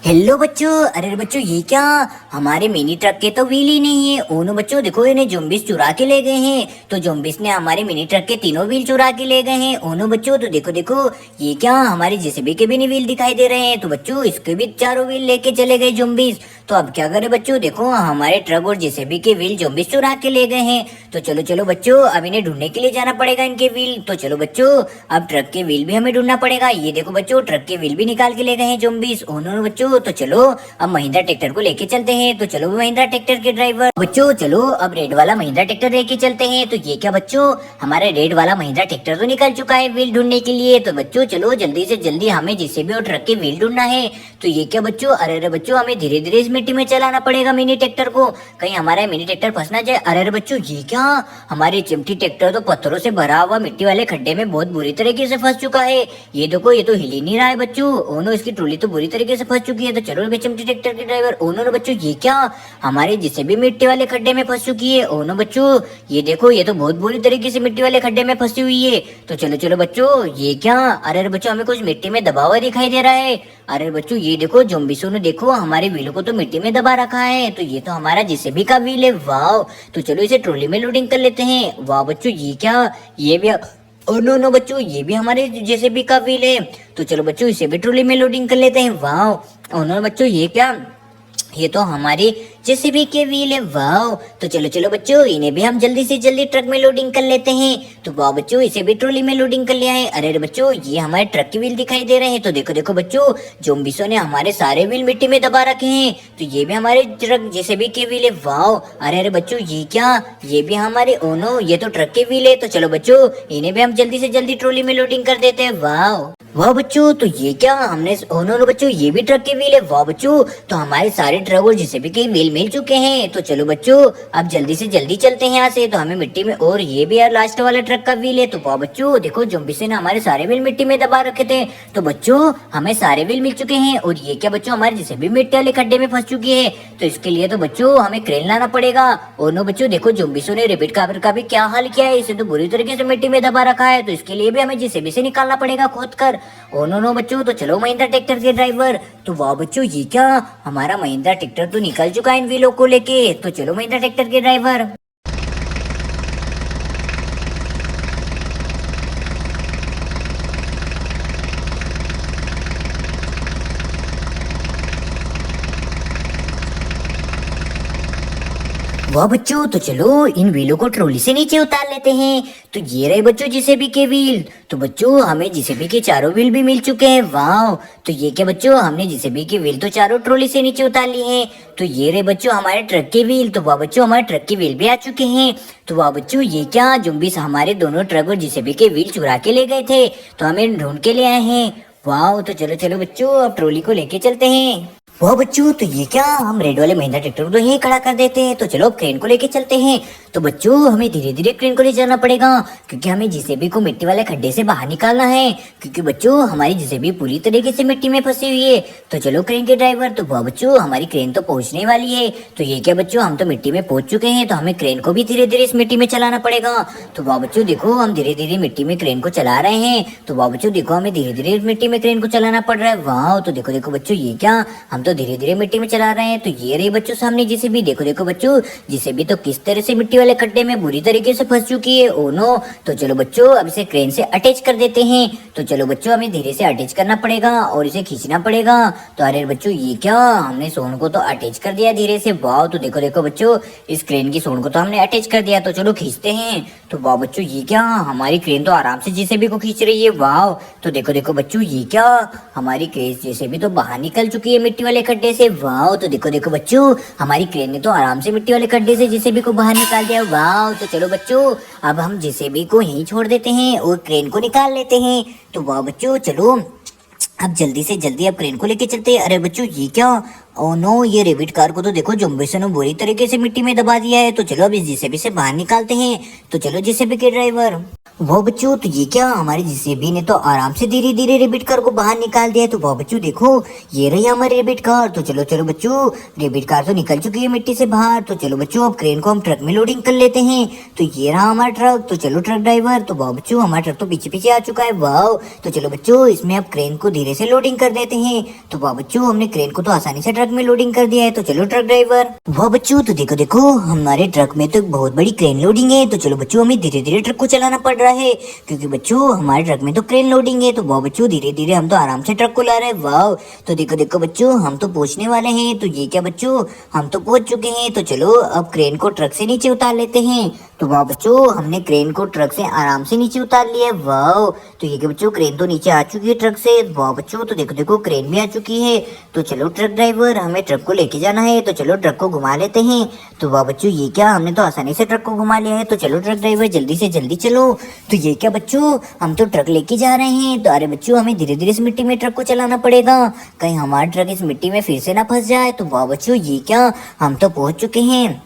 Hello बच्चों। अरे बच्चों ये क्या, हमारे मिनी ट्रक के तो व्हील ही नहीं है। ओनो बच्चों देखो, इन्हें ज़ॉम्बीज़ चुरा के ले गए हैं। तो ज़ॉम्बीज़ ने हमारे मिनी ट्रक के तीनों व्हील चुरा के ले गए हैं। ओनो बच्चों तो देखो देखो, ये क्या, हमारे जेसीबी के भी नहीं व्हील दिखाई दे रहे हैं। तो बच्चों इसके भी चारों व्हील लेके चले गए ज़ॉम्बीज़। तो अब क्या करें बच्चों, देखो हमारे ट्रक और जेसीबी के व्हील ज़ॉम्बीज़ चुरा के ले गए हैं। तो चलो चलो बच्चों, अब इन्हें ढूंढने के लिए जाना पड़ेगा इनके व्हील। तो चलो बच्चों, अब ट्रक के व्हील भी हमें ढूंढना पड़ेगा। ये देखो बच्चों, ट्रक के व्हील भी निकाल के ले गए हैं ज़ॉम्बीज़। ओनो बच्चों तो चलो अब महिंद्रा ट्रैक्टर को लेके चलते हैं। तो चलो महिंद्रा ट्रैक्टर के ड्राइवर बच्चों, चलो अब रेड वाला महिंद्रा ट्रैक्टर लेके चलते हैं। तो ये क्या बच्चों, हमारा रेड वाला महिंद्रा ट्रैक्टर तो निकल चुका है व्हील ढूंढने के लिए। तो बच्चों चलो जल्दी से जल्दी हमें जेसीबी और ट्रक के व्हील ढूंढना है। तो ये क्या बच्चों, अरे बच्चों हमें धीरे धीरे इस मिट्टी में चलाना पड़ेगा मिनी ट्रैक्टर को, कहीं हमारा मिनी ट्रैक्टर फंस ना जाए। अरे बच्चों ये क्या, हमारी चिमटी ट्रैक्टर तो पत्थरों से भरा हुआ मिट्टी वाले खड्डे में बहुत बुरी तरीके से फंस चुका है। ये देखो, ये तो हिल ही नहीं रहा है बच्चों। ओनो, इसकी ट्रॉली तो बुरी तरीके से फंस चुकी है। तो चलो चिमटी ट्रैक्टर के ड्राइवर। ओनो बच्चों ये क्या, हमारे जिसे भी मिट्टी वाले खड्डे में फंस चुकी है। ओनो बच्चों ये देखो, ये तो बहुत बुरी तरीके से मिट्टी वाले खड्डे में फंसी हुई है। तो चलो चलो बच्चों, ये क्या, अरे बच्चों हमें कुछ मिट्टी में दबा हुआ दिखाई दे रहा है। अरे बच्चों ये देखो, ज़ॉम्बीज़ों ने देखो हमारे व्हील को तो मिट्टी में दबा रखा है। तो ये तो हमारा जेसीबी का व्हील है। वाह, तो चलो इसे ट्रॉली में लोडिंग कर लेते हैं। वाह बच्चों ये क्या, ये भी, ओ नो नो बच्चों, ये भी हमारे जेसीबी का व्हील है। तो चलो बच्चों इसे भी ट्रॉली में लोडिंग कर लेते हैं। वाह, ओ नो बच्चों ये क्या, ये तो हमारी जेसीबी के व्हील है। वाह, तो चलो चलो बच्चों, इन्हें भी हम जल्दी से जल्दी ट्रक में लोडिंग कर लेते हैं। तो वाह बच्चों, इसे भी ट्रॉली में लोडिंग कर लिया है। अरे बच्चों, ये हमारे ट्रक के व्हील दिखाई दे रहे हैं। तो देखो देखो बच्चों, ज़ॉम्बीज़ों ने हमारे सारे व्हील मिट्टी में दबा रखे हैं। तो ये भी हमारे ट्रक जेसीबी के व्हील है। वाह, अरे बच्चों ये क्या, ये भी हमारे, ओनो ये तो ट्रक के व्हील है। तो चलो बच्चों, इन्हें भी हम जल्दी से जल्दी ट्रॉली में लोडिंग कर देते हैं। वाह वाह बच्चों, तो ये क्या, हमने, ओनो बच्चों ये भी ट्रक के व्हील है। वाह बच्चों, तो हमारे सारे ट्रक और जेसीबी के व्हील मिल चुके हैं। तो चलो बच्चों, अब जल्दी से जल्दी चलते हैं यहाँ से। तो हमें मिट्टी में, और ये भी यार लास्ट वाला ट्रक का व्हील है। तो वाह बच्चों देखो, ज़ॉम्बीज़ ने हमारे सारे व्हील मिट्टी में दबा रखे थे। तो बच्चों हमें सारे व्हील मिल चुके हैं। और ये क्या बच्चों, हमारे जेसीबी मिट्टी वाले खड्डे में फंस चुकी है। तो इसके लिए तो बच्चों हमें क्रेन लाना पड़ेगा। ओनो बच्चों देखो, ज़ॉम्बीज़ों ने रेबिट कार्बर का भी क्या हाल किया है, इसे तो बुरी तरीके से मिट्टी में दबा रखा है। तो इसके लिए भी हमें जेसीबी से निकालना पड़ेगा खोद कर। ओनो नो बच्चों, तो चलो महिंद्रा ट्रैक्टर के ड्राइवर। तो वाह बच्चों ये क्या, हमारा महिंद्रा ट्रैक्टर तो निकल चुका है इन व्हीलों को लेके। तो चलो महिंद्रा ट्रैक्टर के ड्राइवर। वाह बच्चों, तो चलो इन व्हीलों को ट्रॉली से नीचे उतार लेते हैं। तो ये रहे बच्चों जेसीबी के व्हील। तो बच्चों हमें जेसीबी के चारों व्हील भी मिल चुके हैं। वाह, तो ये क्या बच्चों, हमने जेसीबी के व्हील तो चारों ट्रॉली से नीचे उतार लिए हैं। तो ये रहे बच्चों हमारे ट्रक के व्हील। तो वाह बच्चों, हमारे ट्रक के व्हील भी आ चुके हैं। तो वाह बच्चों ये क्या, ज़ॉम्बीज़ हमारे दोनों ट्रक और जेसीबी के व्हील चुरा के ले गए थे। तो हमें ढूंढ के ले आए हैं। वाह, तो चलो चलो बच्चों, अब ट्रॉली को लेके चलते हैं। वाह बच्चों, तो ये क्या, हम रेड वाले महिंद्रा ट्रैक्टर को तो यहीं खड़ा कर देते हैं। तो चलो अब क्रेन को लेके चलते हैं। तो बच्चों हमें धीरे धीरे क्रेन को ले जाना पड़ेगा, क्योंकि हमें जेसीबी को मिट्टी वाले खड्डे से बाहर निकालना है। क्योंकि बच्चों हमारी जेसीबी पूरी तरीके से मिट्टी में फंसी हुई है। तो चलो क्रेन के ड्राइवर। तो वाह बच्चों, हमारी क्रेन तो पहुंचने वाली है। तो ये क्या बच्चों, हम तो मिट्टी में पहुंच चुके हैं। तो हमें क्रेन को भी धीरे धीरे इस मिट्टी में चलाना पड़ेगा। तो वाह बच्चों देखो, हम धीरे धीरे मिट्टी में क्रेन को चला रहे हैं। तो वाह बच्चों देखो, हमें धीरे धीरे मिट्टी में क्रेन को चलाना पड़ रहा है। वाह, तो देखो देखो बच्चों ये क्या, हम तो धीरे धीरे मिट्टी में चला रहे हैं। तो ये रही बच्चों सामने जेसीबी। देखो देखो बच्चों, जेसीबी तो किस तरह से मिट्टी वाले खड्डे में बुरी तरीके से फंस चुकी है। ओ नो, तो चलो बच्चों अब इसे क्रेन से अटैच कर देते हैं। तो चलो बच्चों, हमें धीरे से अटैच करना पड़ेगा और इसे खींचना पड़ेगा। तो अरे बच्चों ये क्या, हमने सोन को तो अटैच कर दिया धीरे से। वाह, तो देखो देखो बच्चों, इस क्रेन की सोन को तो हमने अटैच कर दिया। तो चलो खींचते हैं। तो वाह बच्चों ये क्या, हमारी क्रेन तो आराम से जेसीबी को खींच रही है। वाह, तो देखो देखो बच्चों ये क्या, हमारी क्रेन जेसीबी तो बाहर निकल चुकी है मिट्टी वाले खड्डे से। वाह, तो देखो देखो बच्चों, हमारी क्रेन ने तो आराम से मिट्टी वाले खड्डे से जेसीबी को बाहर निकाल दिया। वाह, तो चलो बच्चों, अब हम जेसीबी को यहीं छोड़ देते हैं और क्रेन को निकाल लेते हैं। तो वाह बच्चों, चलो अब जल्दी से जल्दी अब क्रेन को लेके चलते हैं। अरे बच्चों ये क्या, ओ नो, ये रेबिट कार को तो देखो ज़ॉम्बीज़ ने बुरी तरीके से मिट्टी में दबा दिया है। तो चलो अब इस जेसीबी से बाहर निकालते हैं। तो चलो जेसीबी के ड्राइवर। वो बच्चों तो ये क्या, हमारे जेसीबी ने तो आराम से धीरे धीरे रेबिट कार को बाहर निकाल दिया है। तो वो बच्चों देखो, ये रही हमारी रेबिट कार। तो चलो चलो बच्चों, रेबिट कार तो निकल चुकी है मिट्टी से बाहर। तो चलो बच्चों, अब क्रेन को हम ट्रक में लोडिंग कर लेते हैं। तो ये रहा हमारा ट्रक। तो चलो ट्रक ड्राइवर। तो वाह बच्चों, हमारा ट्रक तो पीछे पीछे आ चुका है। वाह, तो चलो बच्चों, इसमें अब क्रेन को धीरे से लोडिंग कर देते हैं। तो वाह बच्चों, हमने क्रेन को तो आसानी से ट्रक में लोडिंग कर दिया है। तो चलो ट्रक ड्राइवर। वाह बच्चों, तो देखो देखो, हमारे ट्रक में तो बहुत बड़ी क्रेन लोडिंग है। तो चलो बच्चों, हमें धीरे धीरे ट्रक को चलाना पड़ रहा है, क्योंकि बच्चों हमारे ट्रक में तो क्रेन लोडिंग है। तो वाह बच्चों, धीरे धीरे हम तो आराम से ट्रक को ला रहे हैं। वाह, तो देखो देखो बच्चों, हम तो पहुंचने वाले हैं। तो ये क्या बच्चों, हम तो पहुंच चुके हैं। तो चलो अब क्रेन को ट्रक से नीचे उतार लेते हैं। तो वाह बच्चों, हमने क्रेन को ट्रक से आराम से नीचे उतार लिया। वाह, तो ये क्या बच्चों, क्रेन तो नीचे आ चुकी है ट्रक से। वाह बच्चों, तो देखो देखो, क्रेन भी आ चुकी है। तो चलो ट्रक ड्राइवर, हमें ट्रक को लेके जाना है। तो चलो ट्रक को घुमा लेते हैं। तो वाह बच्चों, ये क्या, हमने तो आसानी से ट्रक को घुमा लिया है। तो चलो ट्रक ड्राइवर, जल्दी से जल्दी चलो। तो ये क्या बच्चों, हम तो ट्रक लेके जा रहे हैं। तो अरे बच्चों, हमें धीरे धीरे इस मिट्टी में ट्रक को चलाना पड़ेगा, कहीं हमारा ट्रक इस मिट्टी में फिर से ना फंस जाए। तो वाह बच्चों, ये क्या, हम तो पहुंच चुके हैं।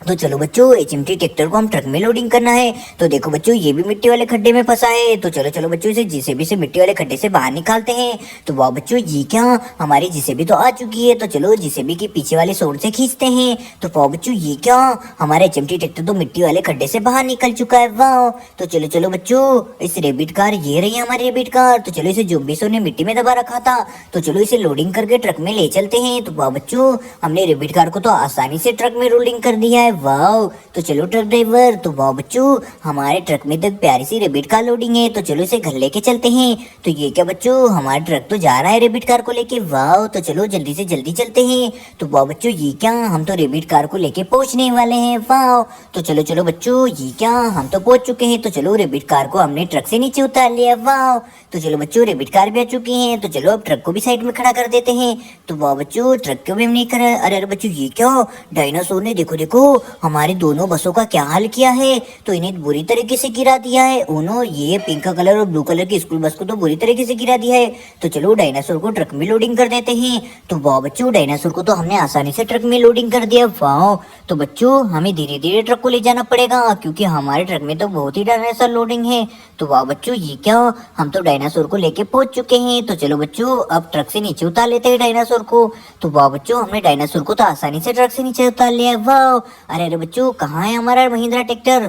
तो चलो बच्चों, एचएमटी ट्रैक्टर को हम ट्रक में लोडिंग करना है। तो देखो बच्चों, ये भी मिट्टी वाले खड्डे में फंसा है। तो चलो चलो बच्चों, इसे जेसीबी से मिट्टी वाले खड्डे से बाहर निकालते हैं। तो वाह बच्चों, ये क्या, हमारी जेसीबी तो आ चुकी है। तो चलो जेसीबी के पीछे वाले सोर से खींचते हैं। तो वाह बच्चों, ये क्या, हमारा एचएमटी ट्रैक्टर तो मिट्टी वाले खड्डे से बाहर निकल चुका है। वाह, तो चलो चलो बच्चों, इस रेबिट कार, ये रही हमारी रेबिट कार। तो चलो, इसे जोम्बिसों ने मिट्टी में दबा रखा था। तो चलो इसे लोडिंग करके ट्रक में ले चलते हैं। तो वाह बच्चों, हमने रेबिट कार को तो आसानी से ट्रक में लोडिंग कर दिया है। वाह, तो चलो ट्रक ड्राइवर। तो वाह बच्चों, हमारे ट्रक में तो प्यारी सी रेबिट कार लोडिंग है। तो चलो इसे घर लेके चलते हैं। तो ये क्या बच्चों, हमारा ट्रक तो जा रहा है रेबिट कार को लेके। वाह, तो चलो जल्दी से जल्दी चलते हैं। तो वाह बच्चों, ये क्या, हम तो रेबिट कार को लेके पहुंचने वाले हैं। वाह, तो चलो चलो बच्चों, ये क्या, हम तो पहुंच चुके हैं। तो चलो रेबिट कार को हमने ट्रक से नीचे उतार लिया। वाह, तो चलो बच्चों, रेबिट कार भी आ चुकी है। तो चलो अब ट्रक को भी साइड में खड़ा कर देते हैं। तो वाह बच्चों, ट्रक को भी हम नहीं करा। अरे अरे बच्चों, ये क्या, डायनासोर ने देखो देखो हमारी दोनों बसों का क्या हाल किया है। तो इन्हें बुरी तरीके से गिरा दिया है। ओनो, ये पिंक कलर और ब्लू कलर की स्कूल बस को तो बुरी तरीके से गिरा दिया है। तो चलो डायनासोर को ट्रक में लोडिंग कर देते हैं। तो वाह बच्चों, डायनासोर को तो हमने आसानी से ट्रक में लोडिंग कर दिया। वाह, तो बच्चों हमें धीरे धीरे ट्रक को ले जाना पड़ेगा, क्योंकि हमारे ट्रक में तो बहुत ही डायनासोर लोडिंग है। तो वाह बच्चों, ये क्या, हम तो डायनासोर को लेके पहुंच चुके हैं। तो चलो बच्चों, अब ट्रक से नीचे उतार लेते हैं डायनासोर को। तो वाह बच्चों, हमने डायनासोर को तो आसानी से ट्रक से नीचे उतार लिया। वाह, अरे अरे बच्चों, कहाँ है हमारा महिंद्रा ट्रैक्टर।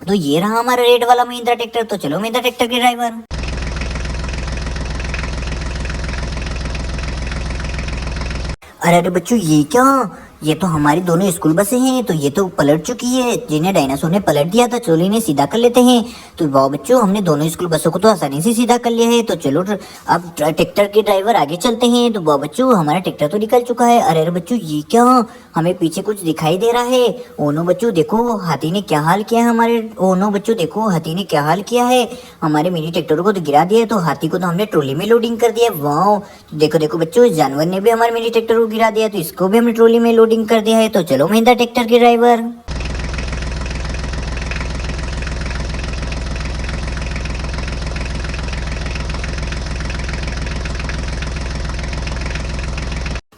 तो ये रहा हमारा रेड वाला महिंद्रा ट्रैक्टर। तो चलो महिंद्रा ट्रैक्टर के ड्राइवर। अरे अरे बच्चों, ये क्या, ये तो हमारी दोनों स्कूल बसें हैं। तो ये तो पलट चुकी है, जिन्हें डायनासोर ने पलट दिया था। चलो इन्हें सीधा कर लेते हैं। तो वाह बच्चों, हमने दोनों स्कूल बसों को तो आसानी से सीधा कर लिया है। तो चलो अब ट्रैक्टर के ड्राइवर आगे चलते हैं। तो वाह बच्चों, हमारा ट्रैक्टर तो निकल चुका है। अरे अरे बच्चों, ये क्या, हमें पीछे कुछ दिखाई दे रहा है। ओनो बच्चों देखो, हाथी ने क्या हाल किया है हमारे। ओनो बच्चों देखो, हाथी ने क्या हाल किया है, हमारे मिनी ट्रैक्टर को तो गिरा दिया। तो हाथी को तो हमने ट्रॉली में लोडिंग कर दिया। वाह, तो देखो देखो बच्चों, इस जानवर ने भी हमारे मिनी ट्रैक्टर को गिरा दिया। तो इसको भी हमने ट्रॉली में लोडिंग कर दिया है। तो चलो महिंद्रा ट्रैक्टर के ड्राइवर।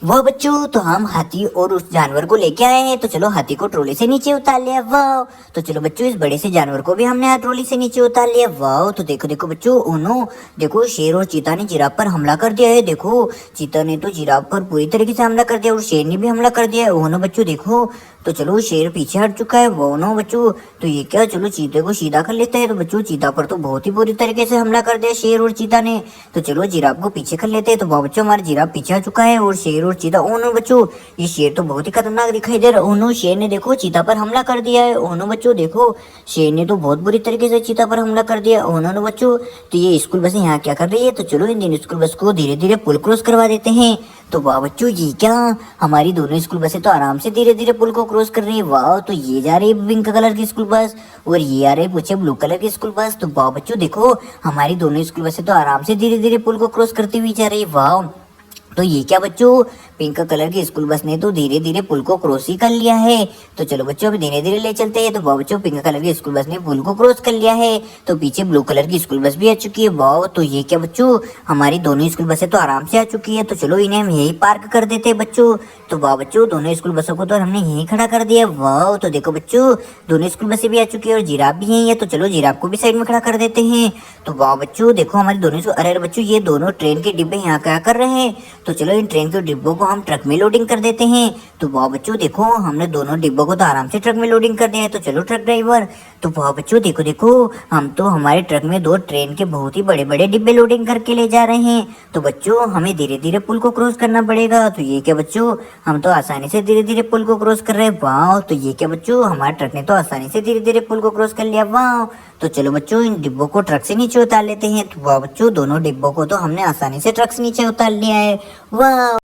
वाह बच्चों, तो हम हाथी और उस जानवर को लेके आए हैं। तो चलो हाथी को ट्रॉली से नीचे उतार लिया। वाह, तो चलो बच्चों, इस बड़े से जानवर को भी हमने ट्रॉली से नीचे उतार लिया। वाह, तो देखो देखो बच्चों, ओनो देखो, शेर और चीता ने जिराफ पर हमला कर दिया है। देखो, चीता ने तो जिराफ पर पूरी तरीके से हमला कर दिया और शेर ने भी हमला कर दिया है। ओनो बच्चों देखो, तो चलो शेर पीछे हट चुका है। वो नो बच्चों, तो ये क्या, चलो चीते को सीधा कर लेते हैं। तो बच्चों, चीता पर तो बहुत ही बुरी तरीके से हमला कर दिया शेर और चीता ने। तो चलो जिराफ को पीछे कर लेते हैं। तो वाह बच्चों, हमारा जिराफ पीछे आ चुका है और शेर और चीता, ओ नो बच्चों, ये शेर तो बहुत ही खतरनाक दिखाई दे रहा है। ओ नो, शेर ने देखो चीता पर हमला कर दिया है। ओ नो बच्चों देखो, शेर ने तो बहुत बुरी तरीके से चीता पर हमला कर दिया। ओ नो बच्चों, तो ये स्कूल बसें यहाँ क्या कर रही है। तो चलो इन स्कूल बस को धीरे धीरे पुल क्रॉस करवा देते हैं। तो वाह बच्चों, ये क्या, हमारी दोनों स्कूल बसें तो आराम से धीरे धीरे पुल को क्रॉस कर रही है। वाह, तो ये जा रही है पिंक कलर की स्कूल बस और ये आ रही है पीछे ब्लू कलर की स्कूल बस। तो वाह बच्चों देखो, हमारी दोनों स्कूल बसें तो आराम से धीरे धीरे पुल को क्रॉस करती हुई जा रही है। वाह, तो ये क्या बच्चों, पिंक कलर की स्कूल बस ने तो धीरे धीरे पुल को क्रॉस ही कर लिया है। तो चलो बच्चों अभी धीरे धीरे ले चलते हैं। तो वाह बच्चों, पिंक कलर की स्कूल बस ने पुल को क्रॉस कर लिया है। तो पीछे ब्लू कलर की स्कूल बस भी आ चुकी है। वाह, तो ये क्या बच्चों, हमारी दोनों स्कूल बसें तो आराम से आ चुकी है। तो चलो इन्हें हम यही पार्क कर देते हैं बच्चों। तो वाह बच्चों, दोनों स्कूल बसों को तो हमने यही खड़ा कर दिया। वाह, तो देखो बच्चों, दोनों स्कूल बसें भी आ चुकी है और जिराफ भी यही है। तो चलो जिराफ को भी साइड में खड़ा कर देते हैं। तो वाह बच्चों, देखो हमारी दोनों अरे बच्चों, ये दोनों ट्रेन के डिब्बे यहाँ क्या कर रहे हैं। तो चलो इन ट्रेन के डिब्बों को हम ट्रक में लोडिंग कर देते हैं। तो वाह बच्चों, देखो हमने दोनों डिब्बों को तो आराम से ट्रक में लोडिंग कर दिया है। तो चलो ट्रक ड्राइवर। तो वाह बच्चों, देखो देखो, हम तो हमारे ट्रक में 2 ट्रेन के बहुत ही बड़े बड़े डिब्बे लोडिंग करके ले जा रहे हैं। तो बच्चों हमें धीरे धीरे पुल को क्रॉस करना पड़ेगा। तो ये क्या बच्चों, हम तो आसानी से धीरे धीरे पुल को क्रॉस कर रहे हैं। वाह, तो ये क्या बच्चों, हमारे ट्रक ने तो आसानी से धीरे धीरे पुल को क्रॉस कर लिया। वाह, तो चलो बच्चों इन डिब्बों को ट्रक से नीचे उतार लेते हैं। तो वाह बच्चों, दोनों डिब्बों को तो हमने आसानी से ट्रक से नीचे उतार लिया है। वाह।